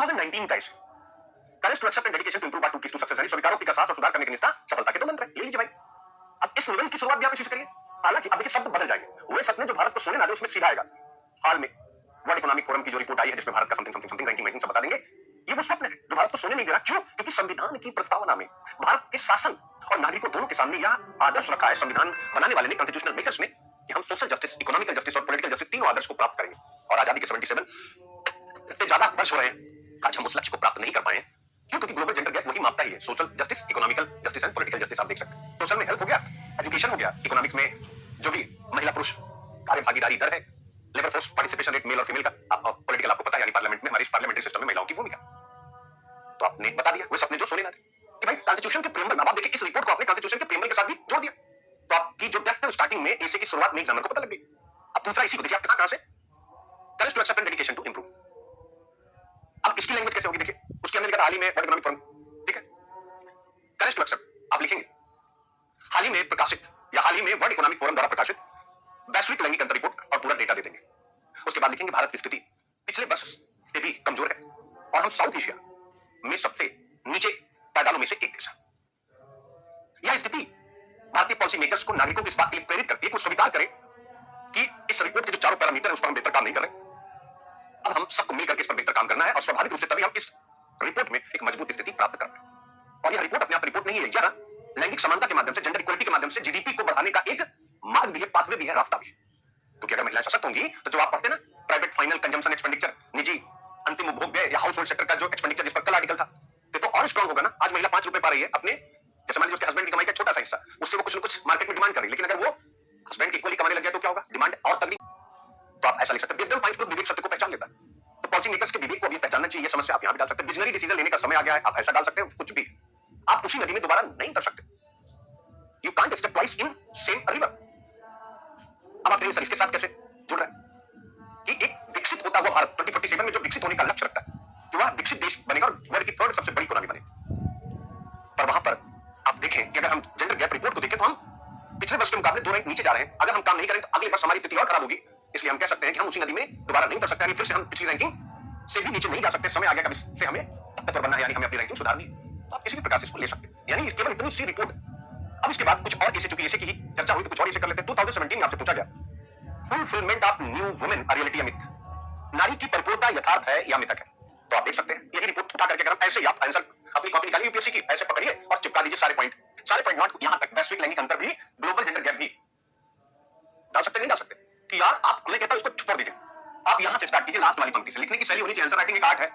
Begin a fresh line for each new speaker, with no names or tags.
2019 का issue, courage to accept and dedication to improve two keys to success है, स्वीकारोक्ति का साहस और सुधार करने की निष्ठा सफलता के दो मंत्र हैं। ले लीजिए भाई, अब इस निबंध की शुरुआत भी आप इसी से करिए। हालांकि अब देखिए शब्द बदल जाएंगे, वो सपने जो भारत को सोने ना दे उसमें सीधा आएगा। हाल में वर्ल्ड इकोनॉमिक फोरम की जो रिपोर्ट आई है जिसमें भारत का समथिंग समथिंग समथिंग रैंकिंग सब बता देंगे, ये वो स्वप्न है जो भारत को सोने नहीं दे रहा। क्यों? क्योंकि संविधान की प्रस्तावना में भारत के शासन और नागरिकों दोनों के सामने यह आदर्श रखा है संविधान बनाने वाले ने, कॉन्स्टिट्यूशनल मेकर्स ने, कि हम सोशल जस्टिस, इकोनॉमिकल जस्टिस और पॉलिटिकल जस्टिस तीनों आदर्श को प्राप्त करेंगे। और आजादी के 77 से ज्यादा वर्ष हो रहे हैं, आज हम उस लक्ष्य को प्राप्त नहीं कर पाए। क्यों? क्योंकि ग्लोबल जेंडर गैप वही मापता ही है, social justice, economical justice and political justice. आप देख सकते हैं सोशल में हेल्थ हो गया, एजुकेशन हो गया, इकोनॉमिक में जो भी महिला पुरुष कार्य भागीदारी दर है, labour force participation rate male और फीमेल का, पॉलिटिकल आपको पता है, यानी पार्लियामेंट में हमारी पार्लियामेंट्री सिस्टम में महिलाओं की भूमिका, तो आपने बता दिया वो सपने जो सोने ना थे कि भाई कॉन्स्टिट्यूशन के प्रीएम्बल में। आप देखिए इस रिपोर्ट को आपने कॉन्स्टिट्यूशन के प्रीएम्बल के साथ भी जोड़ दिया, तो आपकी जो डेप्थ है स्टार्टिंग में ऐसे की शुरुआत में एग्जामिनर को पता लग गई। अब दूसरा इसी को देखिए, आप कहां से, courage to accept and dedication to improve. अब इसकी लैंग्वेज कैसे होगी देखिए, उसके अंदर लिखा हाल ही में वर्ल्ड इकोनॉमिक फोरम, ठीक है, करेज टू एक्सेप्ट आप लिखेंगे हाल ही में प्रकाशित या हाल ही में वर्ल्ड इकोनॉमिक फोरम द्वारा प्रकाशित वैश्विक लैंगिक अंतर रिपोर्ट और पूरा डेटा दे देंगे। उसके बाद लिखेंगे भारत की स्थिति पिछले वर्ष से भी कमजोर है और हम साउथ एशिया में सबसे नीचे पैदावार में से एक देश है। यह स्थिति भारतीय पॉलिसी मेकर्स को नागरिकों को इस बात के लिए प्रेरित करती है कि वो स्वीकार करें कि इस रिपोर्ट के जो चारों पैरामीटर है उस पर हम बेहतर काम नहीं कर रहे। अब हम सबको मिलकर इस पर बेहतर काम करना है और स्वाभाविक रूप से तभी हम इस रिपोर्ट में एक मजबूत स्थिति प्राप्त कर रहे हैं। और यह रिपोर्ट अपने आप रिपोर्ट नहीं है, यह लैंगिक समानता के माध्यम से, जेंडर इक्वलिटी के माध्यम से जीडीपी को बढ़ाने का एक मार्ग भी है, पाथवे भी है, रास्ता भी है। क्योंकि अगर महिलाएं सशक्त होंगी तो जो आप पढ़ते ना प्राइवेट फाइनल कंजम्पशन एक्सपेंडिचर, निजी अंतिम उपभोग या हाउस होल्ड सेक्टर का जो एक्सपेंडिचर जिस पर कल आर्टिकल था, तो और स्ट्रांग होगा ना। आज महिला 5 रुपए पा रही है अपने, जैसे मान लीजिए उसके हस्बैंड की कमाई का छोटा सा हिस्सा, उससे वो कुछ न कुछ मार्केट में डिमांड कर रही है, लेकिन अगर वो हस्बैंड की इक्वली कमाने लग जाए तो क्या होगा, डिमांड और तगड़ी। तो आप ऐसा लिख सकते हैं, विजडम फाइंड्स विवेक सत्य को पहचान लेता है। तो पॉलिसी मेकर्स के विवेक को भी पहचानना चाहिए, ये समस्या आप यहां भी डाल सकते हैं। विजनरी डिसीजन लेने का समय आ गया है, आप ऐसा डाल सकते हैं, कुछ भी आप उसी नदी में दोबारा नहीं उतर सकते। You can't step twice in same river. अब आप कहिए सर इसके साथ कैसे जुड़ रहा है कि एक विकसित होता हुआ भारत 2047 में जो विकसित होने का लक्ष्य रखता है कि वह विकसित देश बनेगा और वर्ल्ड की थर्ड सबसे बड़ी इकोनॉमी बनेगी। पर वहां पर आप देखें कि अगर हम जेंडर गैप रिपोर्ट को देखें तो हम पिछले वर्ष के मुकाबले 2 रैंक नीचे जा रहे हैं। अगर हम काम नहीं करें तो अगले वर्ष हमारी स्थिति और खराब होगी। इसलिए हम कह सकते हैं कि हम उसी नदी में दोबारा नहीं उतर सकते, फिर से हम पिछली रैंकिंग से भी नीचे नहीं जा सकते। समय आ गया कभी से हमें ताकतवर बनना है, यानी हमें अपनी रैंकिंग सुधारनी है। तो आप किसी भी प्रकार से इसको ले सकते हैं, यानी केवल इतनी सी रिपोर्ट। अब इसके बाद कुछ और ऐसे, चूंकि ऐसे की ही चर्चा हुई तो कुछ और ऐसे कर लेते हैं। 2017 में आपसे पूछा गया, fulfilment of new women a reality या मिथ, नारी की परिपूर्णता यथार्थ है या मिथक है। तो आप देख सकते हैं यही रिपोर्ट उठा करके, अगर हम ऐसे ही आप आंसर अपनी कॉपी निकालिए यूपीएससी की, ऐसे पकड़िए और चिपका दीजिए सारे पॉइंट नोट, यहां तक वैश्विक लैंगिक अंतर भी, ग्लोबल जेंडर गैप भी डाल सकते, नहीं डाल सकते कि यार आप मैं कहता हूं इसको छोड़ दीजिए। आप यहां से स्टार्ट कीजिए, लास्ट वाली पंक्ति से। लिखने की शैली होनी चाहिए, आंसर राइटिंग एक आर्ट है।